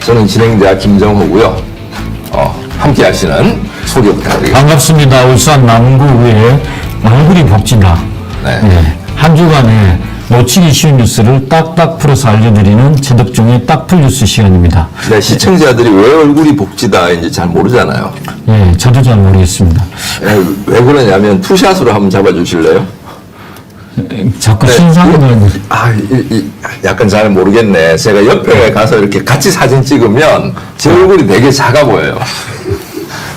저는 진행자 김정호고요. 함께 하시는 소개 부탁드리겠습니다. 반갑습니다. 울산 남구의 얼굴이 복지다. 네. 한 주간의 놓치기 쉬운 뉴스를 딱딱 풀어서 알려드리는 제덕종의 딱풀 뉴스 시간입니다. 네, 시청자들이 왜 얼굴이 복지다인지 잘 모르잖아요. 예, 저도 잘 모르겠습니다. 왜 그러냐면 투샷으로 한번 잡아주실래요? 자꾸 네. 신상을 약간 잘 모르겠네. 제가 옆에 가서 이렇게 같이 사진 찍으면 제 얼굴이 되게 작아 보여요.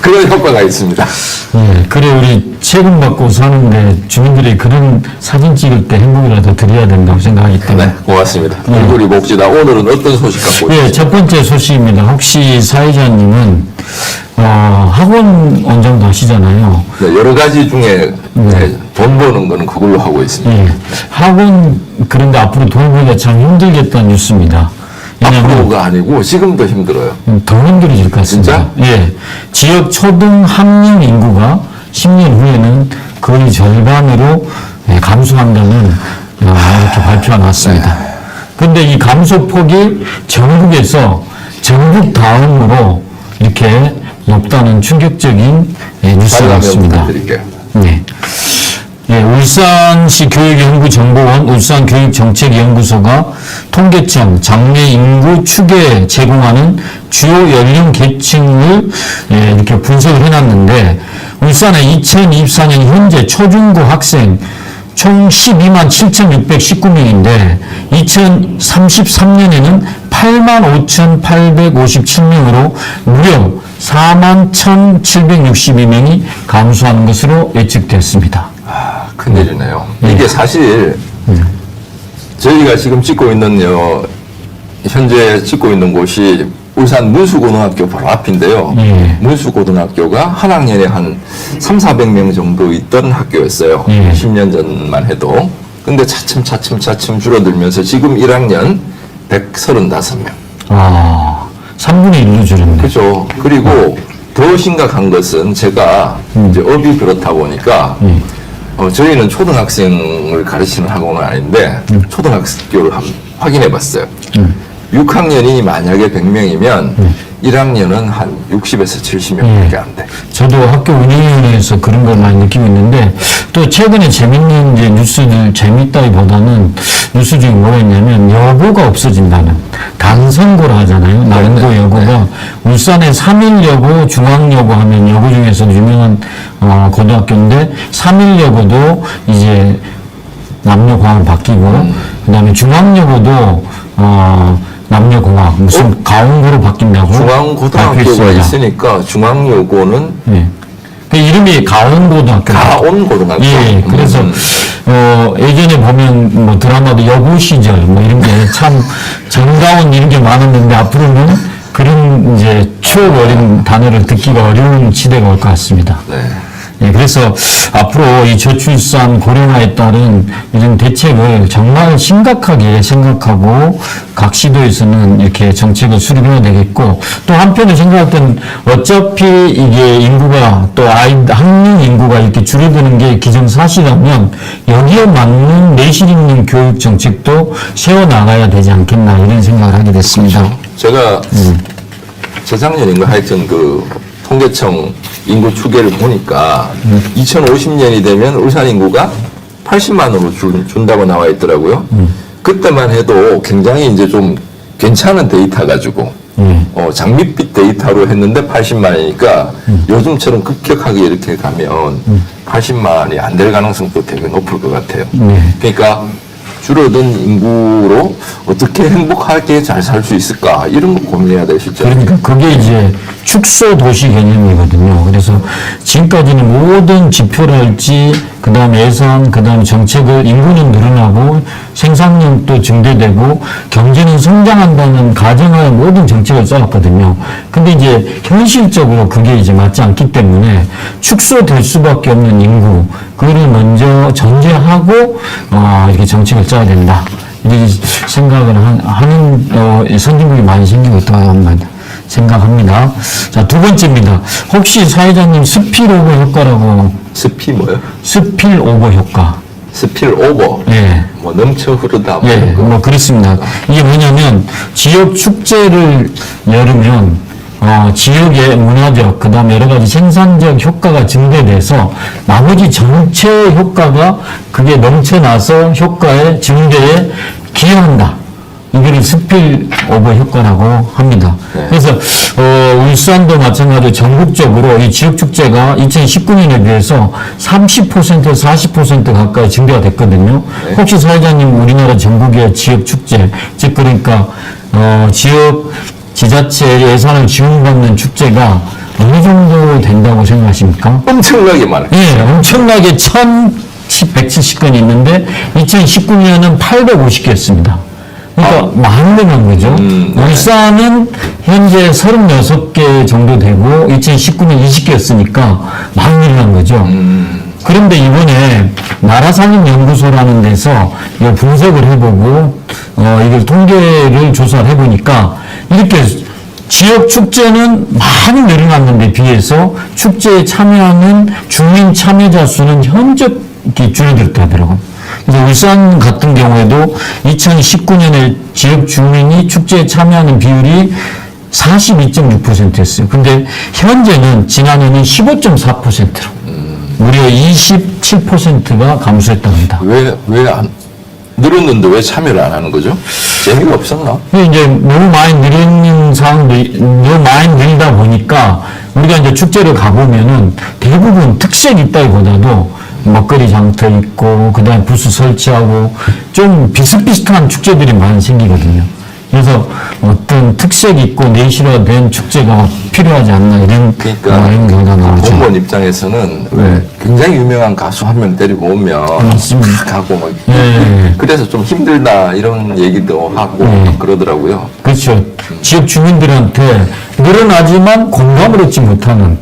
그런 효과가 있습니다. 예, 그래 우리 세금 받고 사는데 주민들이 그런 사진 찍을 때 행복이라도 드려야 된다고 생각하기 때문에. 네, 고맙습니다. 얼굴이 복지다. 오늘은 어떤 소식 갖고 예, 있습니까? 첫 번째 소식입니다. 혹시 사회자님은 학원 원장도 하시잖아요. 네, 여러 가지 중에 돈 버는 거는 그걸로 하고 있습니다. 예, 학원 그런데 앞으로 돈 벌기가 참 힘들겠다는 뉴스입니다. 왜냐하면 앞으로가 아니고 지금도 힘들어요. 더 힘들어질 것 같습니다. 진짜? 예, 지역 초등 학령 인구가 10년 후에는 거의 절반으로 감소한다는 이렇게 발표가 나왔습니다. 그런데 이 감소 폭이 전국에서 전국 다음으로 이렇게 높다는 충격적인 뉴스가 나왔습니다. 부탁드릴게요. 네. 예, 울산시 교육연구정보원 울산교육정책연구소가 통계청 장래 인구 추계 제공하는 주요 연령 계층을 이렇게 분석을 해놨는데 울산의 2024년 현재 초중고 학생 총 12만 7,619명인데 2033년에는 85,857명으로 무려 4만 1,762명이 감소하는 것으로 예측됐습니다. 큰일이네요. 이게 사실 저희가 지금 찍고 있는 현재 찍고 있는 곳이 울산 문수고등학교 바로 앞인데요. 문수고등학교가 한 학년에 한 3,400명 정도 있던 학교였어요. 10년 전만 해도. 근데 차츰 줄어들면서 지금 1학년 135명. 3분의 1로 줄었네. 그죠. 그리고 더 심각한 것은 제가 이제 업이 그렇다 보니까 저희는 초등학생을 가르치는 학원은 아닌데 초등학교를 한번 확인해 봤어요. 6학년이 만약에 100명이면 1학년은 한 60에서 70명밖에 안 돼. 저도 학교 운영위원회에서 그런 걸 많이 느끼고 있는데 또 최근에 재밌는 이제 뉴스들 재밌다기보다는 뉴스 중에 뭐가 있냐면 여고가 없어진다는 단선고라 하잖아요. 난고 여고가 울산의 3일여고 중앙여고 하면 여고 중에서 유명한 고등학교인데 3일여고도 이제 남녀공학 바뀌고 그다음에 중앙여고도 남녀공학 무슨 가운고로 바뀐다고 중앙고등학교가 있으니까 중앙여고는 그 이름이 가온고등학교. 가온고등학교. 예, 그래서 예전에 보면 뭐 드라마도 여고 시절 뭐 이런 게 참 정다운 이런 게 많았는데 앞으로는 그런 이제 추억 어린 단어를 듣기가 어려운 시대가 올 것 같습니다. 네. 예, 그래서 앞으로 이 저출산 고령화에 따른 이런 대책을 정말 심각하게 생각하고 각 시도에서는 이렇게 정책을 수립해야 되겠고 또 한편으로 생각할 때는 어차피 이게 인구가 또 학령 인구가 이렇게 줄어드는 게 기정사실이라면 여기에 맞는 내실 있는 교육 정책도 세워나가야 되지 않겠나 이런 생각을 하게 됐습니다. 그렇죠. 제가 재작년인가 하여튼 그 통계청 인구 추계를 보니까 2050년이 되면 울산 인구가 80만으로 준다고 나와 있더라고요. 그때만 해도 굉장히 이제 좀 괜찮은 데이터 가지고 장밋빛 데이터로 했는데 80만이니까 요즘처럼 급격하게 이렇게 가면 80만이 안 될 가능성도 되게 높을 것 같아요. 그러니까 줄어든 인구로 어떻게 행복하게 잘 살 수 있을까 이런 거 고민해야 될 시점. 그러니까 그게 이제 축소 도시 개념이거든요. 그래서 지금까지는 모든 지표랄지 그다음 예산, 그다음 정책을 인구는 늘어나고 생산력도 증대되고 경제는 성장한다는 가정하에 모든 정책을 짜왔거든요. 근데 이제 현실적으로 그게 이제 맞지 않기 때문에 축소될 수밖에 없는 인구 그거를 먼저 전제하고 이렇게 정책을 짜야 된다. 이렇게 생각을 하는 선진국이 많이 생기고 있다고 합니다. 생각합니다. 자, 두 번째입니다. 혹시 사회자님 스필오버 효과라고. 스피 뭐요? 스필오버 효과. 스필오버. 예. 뭐 넘쳐 흐르다. 뭐 예, 이런 거. 뭐 그렇습니다. 이게 뭐냐면 지역 축제를 열으면 지역의 문화적 그다음에 여러 가지 생산적 효과가 증대돼서 나머지 전체 효과가 그게 넘쳐나서 효과의 증대에 기여한다. 이거를 스필오버 효과라고 합니다. 네. 그래서 울산도 마찬가지로 전국적으로 이 지역 축제가 2019년에 비해서 30% 40% 가까이 증대가 됐거든요. 네. 혹시 사회자님 우리나라 전국의 지역 축제, 즉 그러니까 지역 지자체 예산을 지원받는 축제가 어느 정도 된다고 생각하십니까? 엄청나게 많아요. 예, 엄청나게 170건이 있는데 2019년은 850개였습니다. 그러니까 많은 데만 거죠. 네. 울산은 현재 36개 정도 되고 2019년 20개였으니까 많이 늘어난 거죠. 그런데 이번에 나라산림연구소라는 데서 이걸 분석을 해보고 이걸 통계를 조사를 해보니까 이렇게 지역 축제는 많이 늘어났는데 비해서 축제에 참여하는 주민 참여자 수는 현저히 줄어들었다 하더라고요. 그래서 울산 같은 경우에도 2019년에 지역 주민이 축제에 참여하는 비율이 42.6%였어요. 근데 현재는 지난해는 15.4%로 무려 27%가 감소했다고 합니다. 왜 안 늘었는데 왜 참여를 안 하는 거죠? 재미가 없었나? 이제 너무 많이 늘는 상황도 너무 많이 늘다 보니까 우리가 이제 축제를 가보면은 대부분 특색이 있다기보다도 먹거리 장터 있고 그다음에 부스 설치하고 좀 비슷비슷한 축제들이 많이 생기거든요. 그래서 어떤 특색이 있고 내실화된 축제가 필요하지 않나 이런 이런 경우가 나오죠. 공무원 입장에서는 왜 굉장히 유명한 가수 한 명 데리고 오면 맞습니다. 가고 막 네. 그래서 좀 힘들다 이런 얘기도 하고 막 그러더라고요. 그렇죠. 지역 주민들한테 늘어나지만 공감을 얻지 못하는.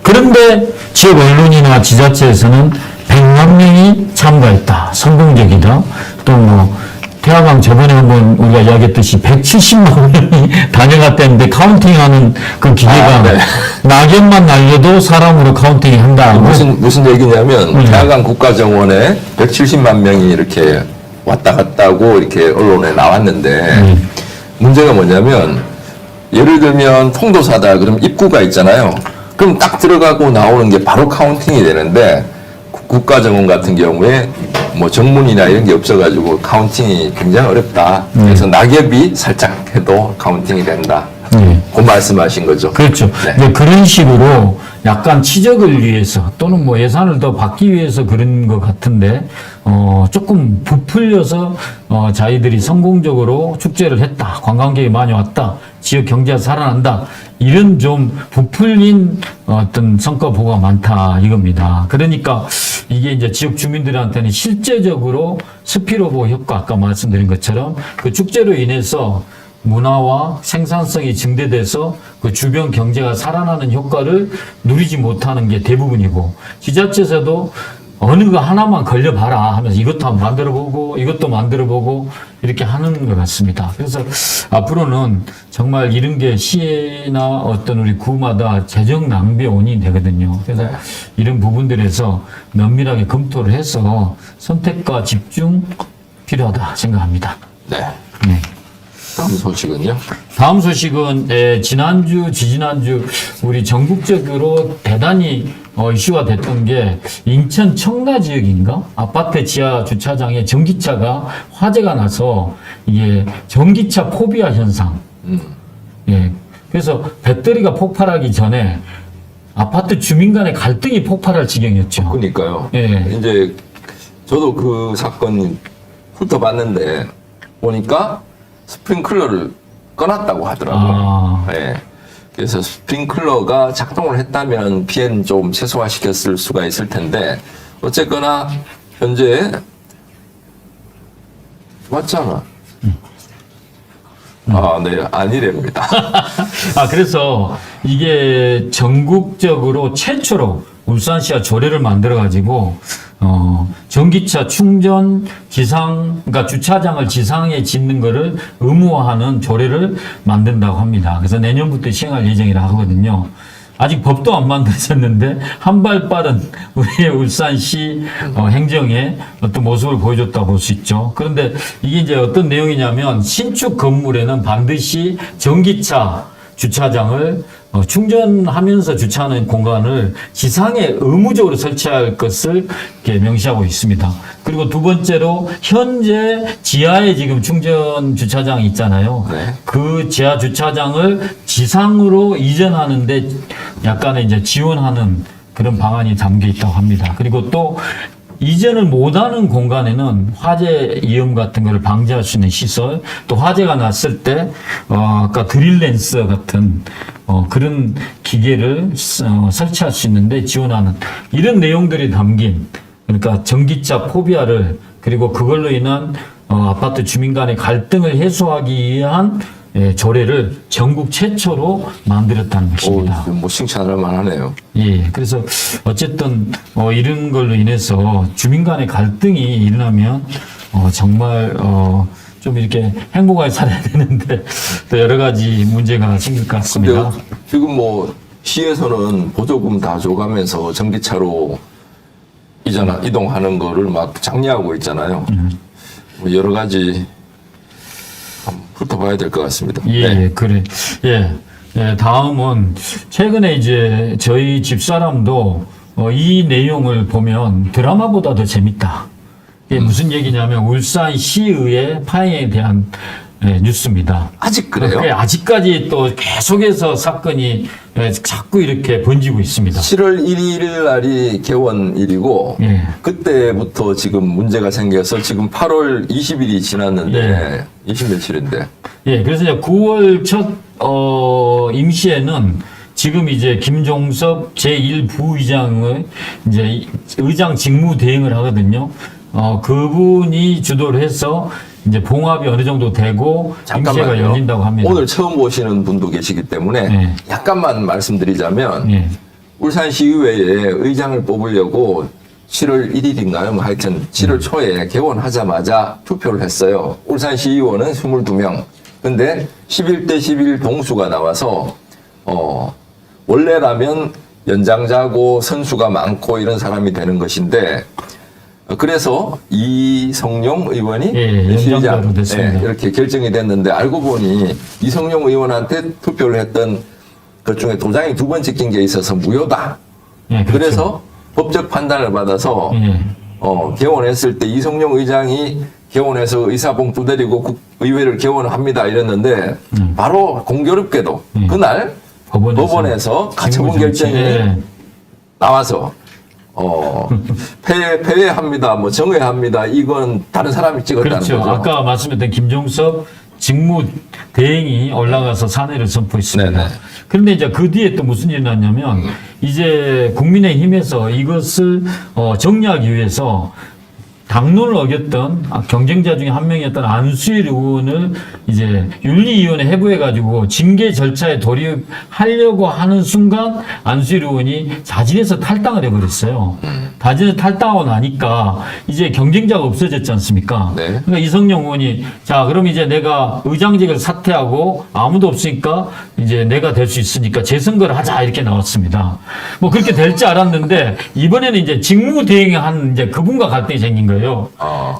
그런데 지역 언론이나 지자체에서는 100만 명이 참가했다. 성공적이다. 또 뭐 태화강 저번에 한번 우리가 이야기했듯이 170만 명이 다녀갔다는데 카운팅하는 그 기계가 네. 낙엽만 날려도 사람으로 카운팅이 한다. 무슨 얘기냐면 태화강 국가정원에 170만 명이 이렇게 왔다 갔다 하고 이렇게 언론에 나왔는데 문제가 뭐냐면 예를 들면 통도사다 그럼 입구가 있잖아요. 그럼 딱 들어가고 나오는 게 바로 카운팅이 되는데 국가정원 같은 경우에 뭐 정문이나 이런 게 없어가지고 카운팅이 굉장히 어렵다. 그래서 낙엽이 살짝 해도 카운팅이 된다. 그 말씀하신 거죠. 그렇죠. 네. 이제 그런 식으로 약간 치적을 위해서 또는 뭐 예산을 더 받기 위해서 그런 것 같은데 조금 부풀려서 자기들이 성공적으로 축제를 했다. 관광객이 많이 왔다. 지역 경제가 살아난다. 이런 좀 부풀린 어떤 성과 보고가 많다 이겁니다. 그러니까 이게 이제 지역 주민들한테는 실제적으로 스피로버 효과 아까 말씀드린 것처럼 그 축제로 인해서 문화와 생산성이 증대돼서 그 주변 경제가 살아나는 효과를 누리지 못하는 게 대부분이고 지자체에서도 어느 거 하나만 걸려봐라 하면서 이것도 한번 만들어보고 이것도 만들어보고 이렇게 하는 것 같습니다. 그래서 앞으로는 정말 이런 게 시나 어떤 우리 구마다 재정 낭비의 원인이 되거든요. 그래서 이런 부분들에서 면밀하게 검토를 해서 선택과 집중 필요하다 생각합니다. 네. 네. 다음 소식은요? 다음 소식은 지난주, 지지난주 우리 전국적으로 대단히 이슈가 됐던 게 인천 청라 지역인가? 아파트 지하 주차장에 전기차가 화재가 나서 이게 전기차 포비아 현상. 예. 그래서 배터리가 폭발하기 전에 아파트 주민 간의 갈등이 폭발할 지경이었죠. 그러니까요. 예. 이제 저도 그 사건 훑어봤는데 보니까 스프링클러를 꺼놨다고 하더라고요. 예. 그래서 스프링클러가 작동을 했다면 피해는 좀 최소화시켰을 수가 있을 텐데 어쨌거나 현재 맞잖아. 네, 아니랍니다. 그래서 이게 전국적으로 최초로 울산시가 조례를 만들어가지고, 전기차 충전 그러니까 주차장을 지상에 짓는 거를 의무화하는 조례를 만든다고 합니다. 그래서 내년부터 시행할 예정이라 하거든요. 아직 법도 안 만들어졌는데 한 발 빠른 우리 울산시 행정의 어떤 모습을 보여줬다고 볼 수 있죠. 그런데 이게 이제 어떤 내용이냐면 신축 건물에는 반드시 전기차 주차장을 충전하면서 주차하는 공간을 지상에 의무적으로 설치할 것을 이렇게 명시하고 있습니다. 그리고 두 번째로 현재 지하에 지금 충전 주차장이 있잖아요. 네. 그 지하 주차장을 지상으로 이전하는데 약간의 이제 지원하는 그런 방안이 담겨 있다고 합니다. 그리고 또 이전을 못하는 공간에는 화재 위험 같은 것을 방지할 수 있는 시설, 또 화재가 났을 때 아까 드릴랜서 같은 그런 기계를 설치할 수 있는데 지원하는 이런 내용들이 담긴, 그러니까 전기차 포비아를, 그리고 그걸로 인한 아파트 주민 간의 갈등을 해소하기 위한 조례를 전국 최초로 만들었다는 것입니다. 뭐 칭찬할 만하네요. 예, 그래서 어쨌든 이런 걸로 인해서 주민 간의 갈등이 일어나면 정말 좀 이렇게 행복하게 살아야 되는데 또 여러 가지 문제가 생길 것 같습니다. 근데 지금 뭐 시에서는 보조금 다 줘가면서 전기차로 이동하는 거를 막 장려하고 있잖아요. 뭐 여러 가지 한번 훑어봐야 될 것 같습니다. 예, 네. 그래. 예. 예, 다음은 최근에 이제 저희 집사람도 이 내용을 보면 드라마보다 더 재밌다. 이게 무슨 얘기냐면 울산시의회 파행에 대한 뉴스입니다. 아직 그래요? 아직까지 또 계속해서 사건이 자꾸 이렇게 번지고 있습니다. 7월 1일 날이 개원일이고 예. 그때부터 지금 문제가 생겨서 지금 8월 20일이 지났는데 20며칠인데 예, 그래서 이제 9월 첫 임시에는 지금 이제 김종섭 제1부의장의 이제 의장 직무 대행을 하거든요. 그분이 주도를 해서 이제 봉합이 어느 정도 되고 임시회가 열린다고 합니다. 오늘 처음 오시는 분도 계시기 때문에 네. 약간만 말씀드리자면 예. 울산시의회에 의장을 뽑으려고 7월 1일인가요? 뭐 하여튼 7월 초에 개원하자마자 투표를 했어요. 울산시의원은 22명. 근데 11대 11 동수가 나와서 원래라면 연장자고 선수가 많고 이런 사람이 되는 것인데 그래서 이성용 의원이 연장자로 됐습니다. 이렇게 결정이 됐는데 알고 보니 이성용 의원한테 투표를 했던 그 중에 도장이 두 번 찍힌 게 있어서 무효다. 예, 그렇죠. 그래서 법적 판단을 받아서 예. 개원했을 때 이성용 의장이 개원해서 의사봉투 데리고 의회를 개원합니다 이랬는데 바로 공교롭게도 그날 법원에서 가처분 결정이 나와서 폐회합니다, 뭐 정회합니다. 이건 다른 사람이 찍었다는 그렇죠. 거죠. 아까 말씀드린 김종섭 직무 대행이 올라가서 사내를 선포했습니다. 네네. 그런데 이제 그 뒤에 또 무슨 일이 났냐면 이제 국민의힘에서 이것을 정리하기 위해서 당론을 어겼던 경쟁자 중에 한 명이었던 안수일 의원을 이제 윤리위원회 해부해가지고 징계 절차에 돌입하려고 하는 순간 안수일 의원이 자진해서 탈당을 해버렸어요. 자진해서 탈당하고 나니까 이제 경쟁자가 없어졌지 않습니까? 네. 그러니까 이성용 의원이 자 그럼 이제 내가 의장직을 사퇴하고 아무도 없으니까 이제 내가 될 수 있으니까 재선거를 하자 이렇게 나왔습니다. 뭐 그렇게 될 줄 알았는데 이번에는 이제 직무대행한 이제 그분과 갈등이 생긴 거예요.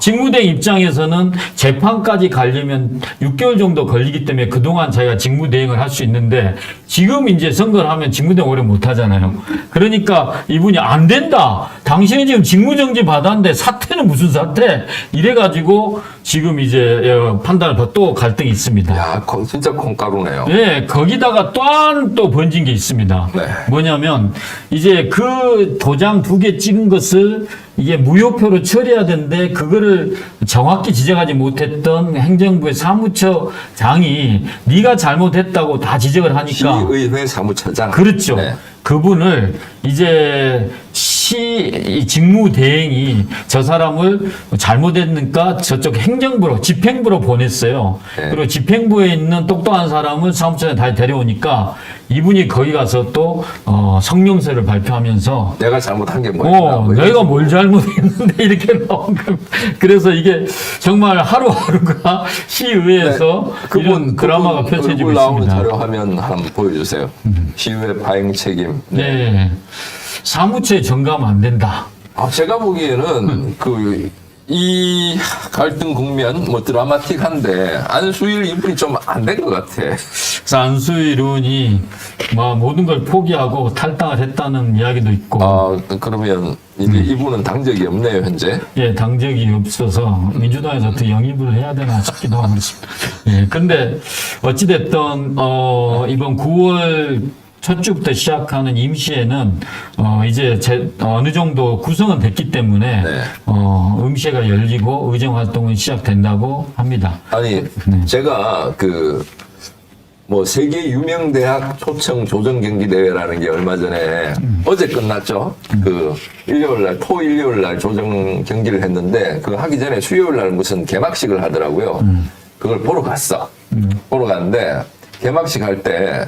직무대행 입장에서는 재판까지 가려면 6개월 정도 걸리기 때문에 그동안 자기가 직무대행을 할 수 있는데 지금 이제 선거를 하면 직무대행 오래 못 하잖아요. 그러니까 이분이 안 된다. 당신이 지금 직무정지 받았는데 사퇴는 무슨 사퇴? 이래가지고 지금 이제 판단을 받고 또 갈등이 있습니다. 야, 진짜 콩가루네요. 네, 거기다가 또 번진 게 있습니다. 네. 뭐냐면 이제 그 도장 2개 찍은 것을 이게 무효표로 처리해야 되는데 그거를 정확히 지적하지 못했던 행정부의 사무처장이 네가 잘못했다고 다 지적을 하니까 시의회 사무처장. 그렇죠. 네. 그분을 이제 이 직무대행이 저 사람을 잘못했으니까 저쪽 행정부로, 집행부로 보냈어요. 네. 그리고 집행부에 있는 똑똑한 사람을 사무처에 다시 데려오니까 이분이 거기 가서 또 성명서를 발표하면서 내가 잘못한 게 뭐야? 내가 뭘 잘못했는데 이렇게 나온 겁니다. 그래서 이게 정말 하루하루가 시의회에서 이런 드라마가 펼쳐지고 얼굴 나오는 있습니다. 자료 화면 한번 보여주세요. 시의회 파행 책임. 네. 사무처에 전가하면 안 된다. 제가 보기에는 이 갈등 국면 뭐 드라마틱한데 안수일 이분이 좀 안 된 것 같아. 그래서 안수일 의원이 뭐 모든 걸 포기하고 탈당을 했다는 이야기도 있고. 그러면 이제 이분은 당적이 없네요, 현재. 예, 당적이 없어서 민주당에서 어떻게 영입을 해야 되나 싶기도 하고 그렇습니다. 예, 근데 어찌됐든, 이번 9월 첫 주부터 시작하는 임시회는 이제 어느 정도 구성은 됐기 때문에 네. 임시회가 열리고 의정 활동은 시작된다고 합니다. 아니, 제가 뭐 세계 유명 대학 초청 조정 경기 대회라는 게 얼마 전에 어제 끝났죠. 일요일 날, 일요일 날 조정 경기를 했는데 하기 전에 수요일 날 무슨 개막식을 하더라고요. 그걸 보러 갔어. 보러 갔는데 개막식 할 때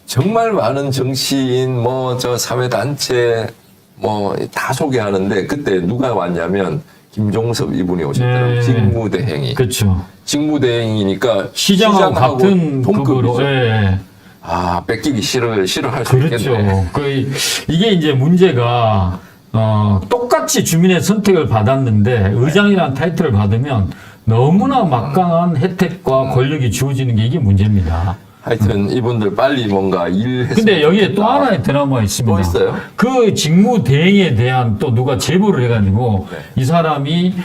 정말 많은 정치인, 사회단체, 다 소개하는데, 그때 누가 왔냐면, 김종섭 이분이 오셨더라고요. 네. 직무대행이. 그렇죠. 직무대행이니까. 시장하고 같은 급으로. 동급이죠. 예. 뺏기기 싫어할 수 그렇죠. 있겠네. 이게 이제 문제가, 똑같이 주민의 선택을 받았는데, 의장이라는 타이틀을 받으면 너무나 막강한 혜택과 권력이 주어지는 게 이게 문제입니다. 하여튼 이분들 빨리 뭔가 일했으면 근데 여기에 좋겠다. 또 하나의 드라마가 있습니다. 또 있어요? 그 직무대행에 대한 또 누가 제보를 해가지고 네. 이 사람이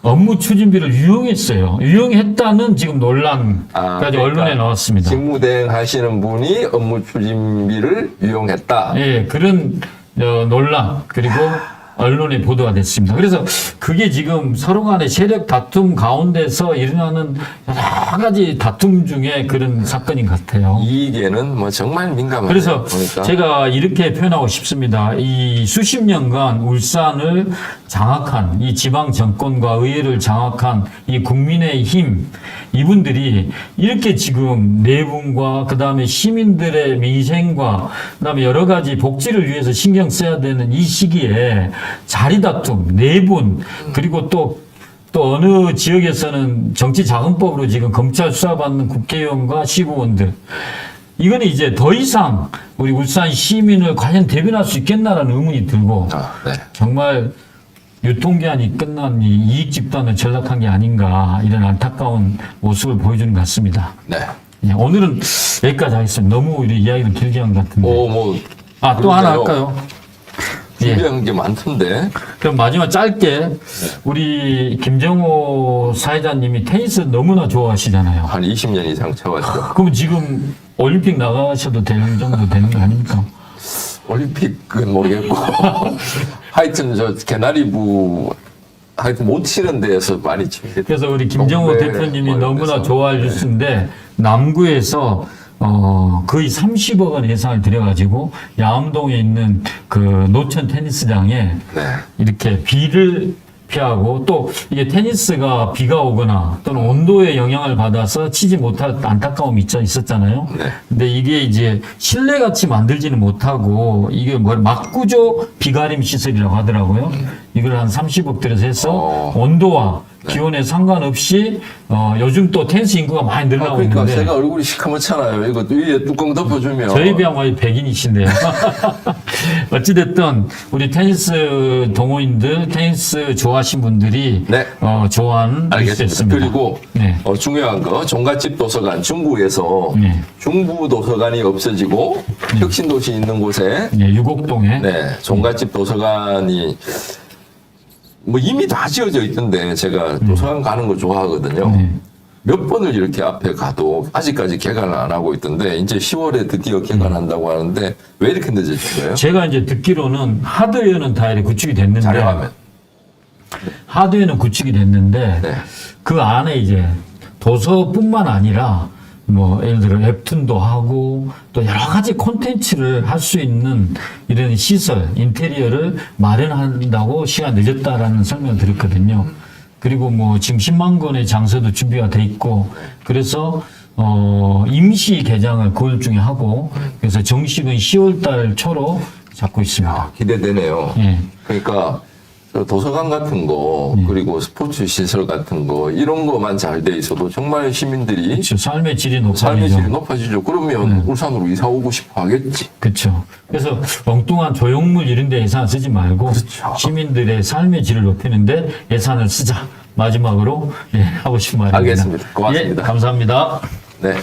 업무 추진비를 유용했어요. 유용했다는 지금 논란까지 언론에 나왔습니다. 직무대행 하시는 분이 업무 추진비를 유용했다. 예, 그런 논란 그리고 언론에 보도가 됐습니다. 그래서 그게 지금 서로 간의 세력 다툼 가운데서 일어나는 여러 가지 다툼 중에 그런 사건인 것 같아요. 이익에는 뭐 정말 민감하네요. 그래서 보니까. 제가 이렇게 표현하고 싶습니다. 이 수십 년간 울산을 장악한 이 지방 정권과 의회를 장악한 이 국민의 힘 이분들이 이렇게 지금 내분과 그다음에 시민들의 민생과 그다음에 여러 가지 복지를 위해서 신경 써야 되는 이 시기에 자리 다툼, 내분 그리고 또 어느 지역에서는 정치자금법으로 지금 검찰 수사받는 국회의원과 시의원들 이거는 이제 더 이상 우리 울산 시민을 과연 대변할 수 있겠나라는 의문이 들고 네. 정말 유통기한이 끝난 이 이익 집단을 전락한 게 아닌가 이런 안타까운 모습을 보여주는 것 같습니다. 네. 예, 오늘은 여기까지 하겠습니다. 너무 우리 이야기를 길게 한 것 같은데. 또 하나 할까요? 준비한 게 많던데. 그럼 마지막 짧게 우리 김정호 사회자님이 테니스 너무나 좋아하시잖아요. 한 20년 이상 쳐왔죠. 그럼 지금 올림픽 나가셔도 되는 정도 되는 거 아닙니까? 올림픽은 모르겠고. 하여튼 개나리부 하여튼 못 치는 데에서 많이 칩니다. 그래서 우리 김정호 동네 대표님이 뭐 이런 너무나 데서. 좋아할 네. 뉴스인데 남구에서 거의 30억 원 예산을 들여가지고 야암동에 있는 그 노천 테니스장에 네. 이렇게 비를 피하고 또 이게 테니스가 비가 오거나 또는 온도의 영향을 받아서 치지 못할 안타까움이 있었잖아요. 네. 근데 이게 이제 실내같이 만들지는 못하고 이게 막구조 비가림 시설이라고 하더라고요. 이걸 한 30억 들여서 해서 온도와 기온에 상관없이 요즘 또 테니스 인구가 많이 늘어나고 그러니까 있는데 제가 얼굴이 시커멓잖아요. 이거 위에 뚜껑 덮어주면. 저희 비하면 거의 백인이신데요. 어찌됐든 우리 테니스 동호인들, 테니스 좋아하신 분들이 네. 좋아하는 알겠습니다. 뉴스였습니다. 그리고 네. 중요한 거 종갓집 도서관 중구에서 네. 중부 도서관이 없어지고 혁신도시 있는 곳에 네, 유곡동에 종갓집 도서관이 뭐 이미 다 지어져 있던데 제가 도서관 가는 거 좋아하거든요. 네. 몇 번을 이렇게 앞에 가도 아직까지 개관을 안 하고 있던데 이제 10월에 드디어 개관한다고 하는데 왜 이렇게 늦어진 거예요? 제가 이제 듣기로는 하드웨어는 다 이렇게 구축이 됐는데 자료화면. 하드웨어는 구축이 됐는데 네. 그 안에 이제 도서뿐만 아니라 뭐 예를 들어 웹툰도 하고 또 여러 가지 콘텐츠를 할 수 있는 이런 시설, 인테리어를 마련한다고 시간 늦었다라는 설명을 드렸거든요. 그리고 뭐 지금 10만 건의 장소도 준비가 돼 있고 그래서 임시 개장을 9월 중에 하고 그래서 정식은 10월 달 초로 잡고 있습니다. 아, 기대되네요. 예. 그러니까 저 도서관 같은 거 그리고 스포츠 시설 같은 거 이런 거만 잘 돼 있어도 정말 시민들이 그렇죠. 삶의 질이 삶의 높아지죠. 질이 높아지죠. 그러면 울산으로 이사 오고 싶어 하겠지. 그렇죠. 그래서 엉뚱한 조형물 이런 데 예산 쓰지 말고 그렇죠. 시민들의 삶의 질을 높이는데 예산을 쓰자. 마지막으로 하고 싶은 말입니다. 알겠습니다. 고맙습니다. 예, 감사합니다. 네.